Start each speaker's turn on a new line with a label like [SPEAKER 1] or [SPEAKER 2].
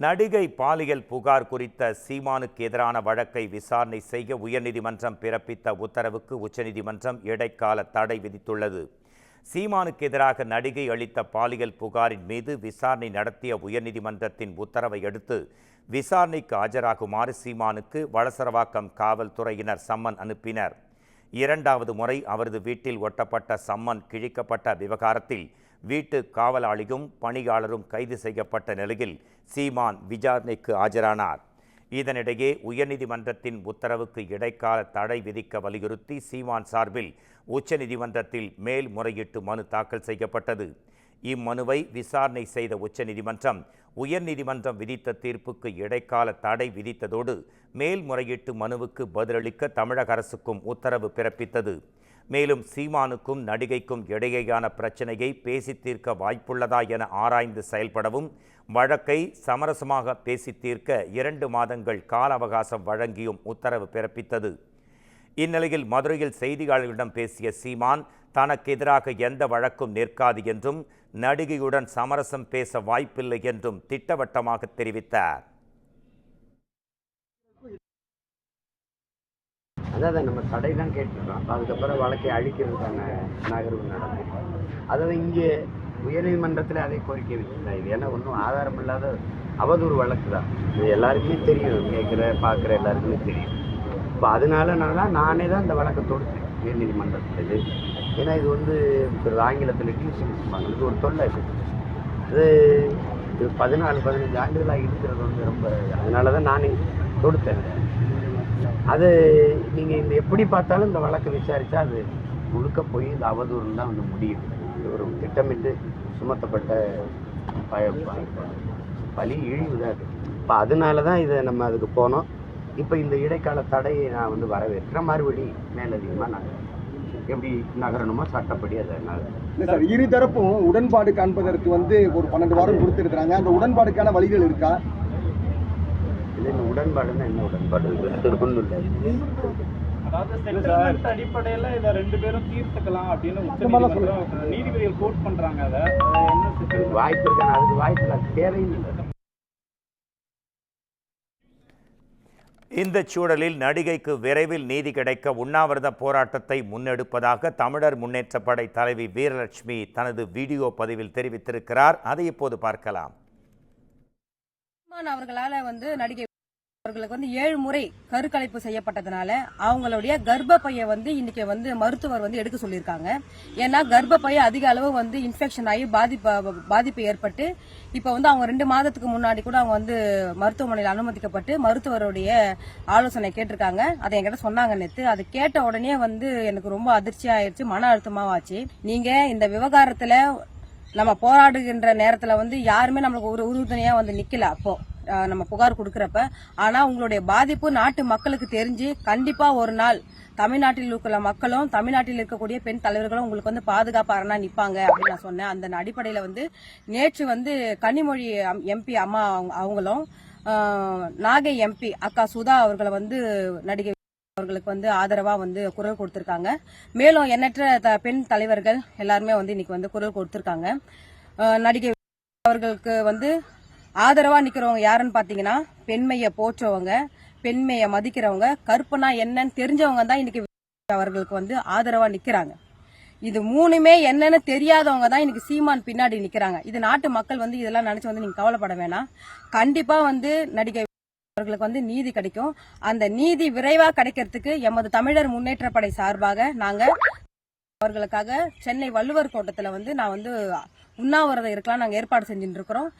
[SPEAKER 1] நடிகை பாலியல் புகார் குறித்த சீமானுக்கு எதிரான வழக்கை விசாரணை செய்ய உயர்நீதிமன்றம் பிறப்பித்த உத்தரவுக்கு உச்சநீதிமன்றம் இடைக்கால தடை விதித்துள்ளது. சீமானுக்கு எதிராக நடிகை அளித்த பாலியல் புகாரின் மீது விசாரணை நடத்திய உயர்நீதிமன்றத்தின் உத்தரவை அடுத்து விசாரணைக்கு ஆஜராகுமாறு சீமானுக்கு வளசரவாக்கம் காவல்துறையினர் சம்மன் அனுப்பினர். இரண்டாவது முறை அவரது வீட்டில் ஒட்டப்பட்ட சம்மன் கிழிக்கப்பட்ட விவகாரத்தில் வீட்டு காவலாளியும் பணியாளரும் கைது செய்யப்பட்ட நிலையில் சீமான் விசாரணைக்கு ஆஜரானார். இதனிடையே உயர்நீதிமன்றத்தின் உத்தரவுக்கு இடைக்கால தடை விதிக்க வலியுறுத்தி சீமான் சார்பில் உச்சநீதிமன்றத்தில் மேல்முறையீட்டு மனு தாக்கல் செய்யப்பட்டது. இம்மனுவை விசாரணை செய்த உச்சநீதிமன்றம் உயர்நீதிமன்றம் விதித்த தீர்ப்புக்கு இடைக்கால தடை விதித்ததோடு மேல்முறையீட்டு மனுவுக்கு பதிலளிக்க தமிழக அரசுக்கும் உத்தரவு பிறப்பித்தது. மேலும் சீமானுக்கும் நடிகைக்கும் இடையேயான பிரச்சனையை பேசி தீர்க்க வாய்ப்புள்ளதா என ஆராய்ந்து செயல்படவும் வழக்கை சமரசமாக பேசி தீர்க்க 2 மாதங்கள் கால அவகாசம் வழங்கியும் உத்தரவு பிறப்பித்தது. இந்நிலையில் மதுரையில் செய்தியாளர்களிடம் பேசிய சீமான் தனக்கு எதிராக எந்த வழக்கும் நிற்காது என்றும் நடிகையுடன் சமரசம் பேச வாய்ப்பில்லை என்றும் திட்டவட்டமாக தெரிவித்தார்.
[SPEAKER 2] அதாவது நம்ம தடை தான் கேட்டுருக்கோம். அதுக்கப்புறம் வழக்கை அழிக்கிறதுக்கான நகர்வு நடக்கும். அதாவது இங்கே உயர்நீதிமன்றத்தில் அதை கோரிக்கை வச்சுருந்தா இது ஏன்னா ஒன்றும் ஆதாரம் இல்லாத அவதூறு வழக்கு தான். இது எல்லாருக்குமே தெரியும், கேட்குற பார்க்குற எல்லாருக்குமே தெரியும். இப்போ அதனால நானே தான் இந்த வழக்கை தொடுத்தேன் உயர்நீதிமன்றத்தில். ஏன்னா இது ஆங்கிலத்தில் டியூஷன் இது ஒரு தொல்லை. இது 14-15 ஆண்டுகளாக இருக்கிறது ரொம்ப அதனால தான் நானே தொடுத்தேன். அது நீங்கள் இந்த எப்படி பார்த்தாலும் இந்த வழக்கை விசாரித்தா அது முழுக்க போய் இந்த அவதூறுன்னு தான் முடியுது. ஒரு திட்டமிட்டு சுமத்தப்பட்ட பழி இழிவு தான் அது. இப்போ அதனால தான் இதை நம்ம அதுக்கு போனோம். இப்போ இந்த இடைக்கால தடையை நான் வரவேற்கிறேன். மறுபடி மேலதிகமாக நான் எப்படி நகரணுமோ சட்டப்படி அதை
[SPEAKER 3] இல்லை சார், இருதரப்பும் உடன்பாடு காண்பதற்கு ஒரு 12 வாரம் கொடுத்துருக்குறாங்க. அந்த உடன்பாடுக்கான வழிகள் இருக்கா?
[SPEAKER 2] இல்லை, இந்த உடன்பாடுன்னா என்ன உடன்பாடு? ஒன்றும் இல்லை.
[SPEAKER 4] அடிப்படையில் இதை 2 பேரும் தீர்த்துக்கலாம் அப்படின்னு நீதிபதிகள் கோட் பண்றாங்க. அதை
[SPEAKER 2] வாய்ப்பு இருக்கான அதுக்கு வாய்ப்பு தேவையில்லை.
[SPEAKER 1] இந்த சூழலில் நடிகைக்கு விரைவில் நீதி கிடைக்க உண்ணாவிரத போராட்டத்தை முன்னெடுப்பதாக தமிழர் முன்னேற்றப் படை தலைவி வீரலட்சுமி தனது வீடியோ பதிவில் தெரிவித்திருக்கிறார். அதை இப்போது பார்க்கலாம்.
[SPEAKER 5] அவர்களால நடிகை அவர்களுக்கு 7 முறை கருக்கலைப்பு செய்யப்பட்டதுனால அவங்களுடைய கர்ப்பப்பையை இன்னைக்கு மருத்துவர் எடுக்க சொல்லியிருக்காங்க. ஏன்னா கர்ப்பப்பையை அதிக அளவு இன்ஃபெக்ஷன் ஆகி பாதிப்பு ஏற்பட்டு இப்ப அவங்க 2 மாதத்துக்கு முன்னாடி கூட அவங்க மருத்துவமனையில் அனுமதிக்கப்பட்டு மருத்துவருடைய ஆலோசனை கேட்டிருக்காங்க. அதை என்கிட்ட சொன்னாங்க நேத்து. அது கேட்ட உடனே எனக்கு ரொம்ப அதிர்ச்சி ஆயிடுச்சு, மன அழுத்தமாவாச்சு. நீங்க இந்த விவகாரத்துல நம்ம போராடுகின்ற நேரத்துல யாருமே நம்மளுக்கு ஒரு உறுதுணையா நிக்கல. அப்போ நம்ம புகார் கொடுக்கறப்ப ஆனா உங்களுடைய பாதிப்பு நாட்டு மக்களுக்கு தெரிஞ்சு கண்டிப்பா ஒரு நாள் தமிழ்நாட்டில் இருக்கிற மக்களும் தமிழ்நாட்டில் இருக்கக்கூடிய பெண் தலைவர்களும் உங்களுக்கு பாதுகாப்பு அரணா நிப்பாங்க அப்படின்னு நான் சொன்னேன். அந்த அடிப்படையில நேற்று கனிமொழி எம்பி அம்மா அவங்களும் நாகை எம்பி அக்கா சுதா அவர்களை நடிகை அவர்களுக்கு ஆதரவா குரல் கொடுத்திருக்காங்க. மேலும் எண்ணற்ற பெண் தலைவர்கள் எல்லாருமே இன்னைக்கு குரல் கொடுத்திருக்காங்க. நடிகை அவர்களுக்கு ஆதரவா நிக்கிறவங்க யாருன்னு பாத்தீங்கன்னா பெண்மையை போற்றவங்க, பெண்மையை மதிக்கிறவங்க, கற்பனா என்னன்னு தெரிஞ்சவங்க தான் இன்னைக்கு அவர்களுக்கு ஆதரவா நிக்கிறாங்க. இது 3மே என்னன்னு தெரியாதவங்க தான் இன்னைக்கு சீமான் பின்னாடி நிக்கிறாங்க. இது நாட்டு மக்கள் இதெல்லாம் நினைச்சு நீங்க கவலைப்பட வேணாம். கண்டிப்பா நடிகை அவர்களுக்கு நீதி கிடைக்கும். அந்த நீதி விரைவா கிடைக்கிறதுக்கு எமது தமிழர் முன்னேற்ற படை சார்பாக நாங்க அவர்களுக்காக சென்னை வள்ளுவர் கோட்டத்துல நான் உண்ணாவிரதம் இருக்கலாம் நாங்க ஏற்பாடு செஞ்சுட்டு இருக்கிறோம்.